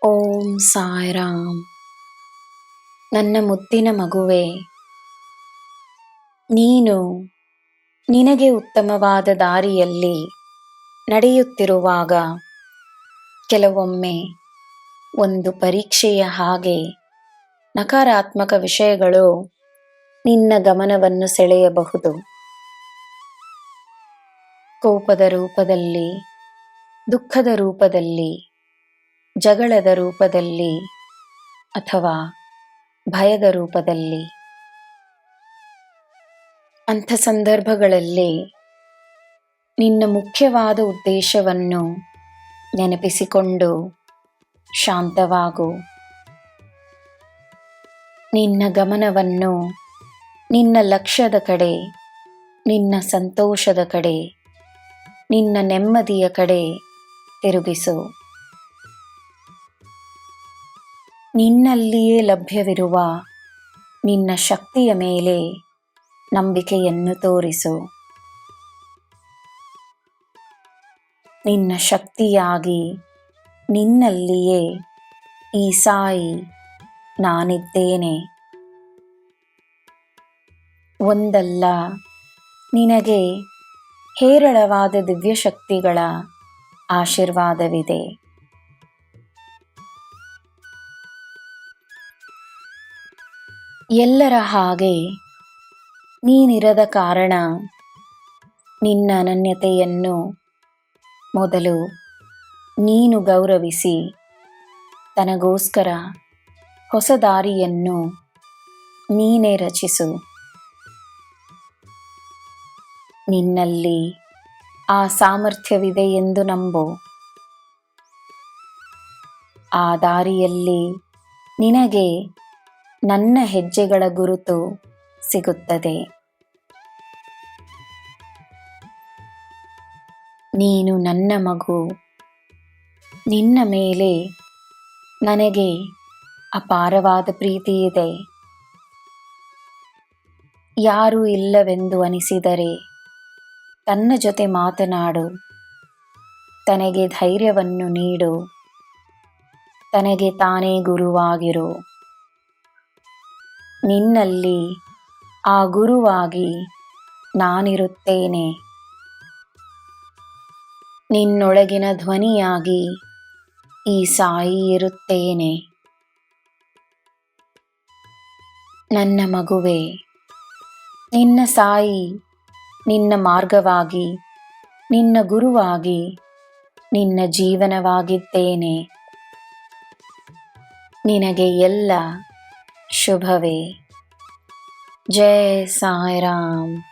ಓಂ ಸಾಯಿರಾಮ್. ನನ್ನ ಮುದ್ದಿನ ಮಗುವೆ, ನೀನು ನಿನಗೆ ಉತ್ತಮವಾದ ದಾರಿಯಲ್ಲಿ ನಡೆಯುತ್ತಿರುವಾಗ ಕೆಲವೊಮ್ಮೆ ಒಂದು ಪರೀಕ್ಷೆಯ ಹಾಗೆ ನಕಾರಾತ್ಮಕ ವಿಷಯಗಳು ನಿನ್ನ ಗಮನವನ್ನು ಸೆಳೆಯಬಹುದು. ಕೋಪದ ರೂಪದಲ್ಲಿ, ದುಃಖದ ರೂಪದಲ್ಲಿ, ಜಗಳದ ರೂಪದಲ್ಲಿ ಅಥವಾ ಭಯದ ರೂಪದಲ್ಲಿ. ಅಂಥ ಸಂದರ್ಭಗಳಲ್ಲಿ ನಿನ್ನ ಮುಖ್ಯವಾದ ಉದ್ದೇಶವನ್ನು ನೆನಪಿಸಿಕೊಂಡು ಶಾಂತವಾಗು. ನಿನ್ನ ಗಮನವನ್ನು ನಿನ್ನ ಲಕ್ಷ್ಯದ ಕಡೆ, ನಿನ್ನ ಸಂತೋಷದ ಕಡೆ, ನಿನ್ನ ನೆಮ್ಮದಿಯ ಕಡೆ ತಿರುಗಿಸು. ನಿನ್ನಲ್ಲಿಯೇ ಲಭ್ಯವಿರುವ ನಿನ್ನ ಶಕ್ತಿಯ ಮೇಲೆ ನಂಬಿಕೆಯನ್ನು ತೋರಿಸು. ನಿನ್ನ ಶಕ್ತಿಯಾಗಿ ನಿನ್ನಲ್ಲಿಯೇ ಈ ಸಾಯಿ ನಾನಿದ್ದೇನೆ. ಒಂದಲ್ಲ, ನಿನಗೆ ಹೇರಳವಾದ ದಿವ್ಯಶಕ್ತಿಗಳ ಆಶೀರ್ವಾದವಿದೆ. ಎಲ್ಲರ ಹಾಗೆ ನೀನಿರದ ಕಾರಣ ನಿನ್ನ ಅನನ್ಯತೆಯನ್ನು ಮೊದಲು ನೀನು ಗೌರವಿಸಿ ತನಗೋಸ್ಕರ ಹೊಸ ದಾರಿಯನ್ನು ನೀನೇ ರಚಿಸು. ನಿನ್ನಲ್ಲಿ ಆ ಸಾಮರ್ಥ್ಯವಿದೆ ಎಂದು ನಂಬು. ಆ ದಾರಿಯಲ್ಲಿ ನಿನಗೆ ನನ್ನ ಹೆಜ್ಜೆಗಳ ಗುರುತು ಸಿಗುತ್ತದೆ. ನೀನು ನನ್ನ ಮಗು. ನಿನ್ನ ಮೇಲೆ ನನಗೆ ಅಪಾರವಾದ ಪ್ರೀತಿ ಇದೆ. ಯಾರೂ ಇಲ್ಲವೆಂದು ಅನಿಸಿದರೆ ತನ್ನ ಜೊತೆ ಮಾತನಾಡು. ತನಗೆ ಧೈರ್ಯವನ್ನು ನೀಡು. ತನಗೆ ತಾನೇ ಗುರುವಾಗಿರು. ನಿನ್ನಲ್ಲಿ ಆ ಗುರುವಾಗಿ ನಾನಿರುತ್ತೇನೆ. ನಿನ್ನೊಳಗಿನ ಧ್ವನಿಯಾಗಿ ಈ ಸಾಯಿ ಇರುತ್ತೇನೆ. ನನ್ನ ಮಗುವೆ, ನಿನ್ನ ಸಾಯಿ ನಿನ್ನ ಮಾರ್ಗವಾಗಿ, ನಿನ್ನ ಗುರುವಾಗಿ, ನಿನ್ನ ಜೀವನವಾಗಿದ್ದೇನೆ. ನಿನಗೆ ಎಲ್ಲ ಶುಭವೇ. ಜೈ ಸಾಯಿರಾಮ್.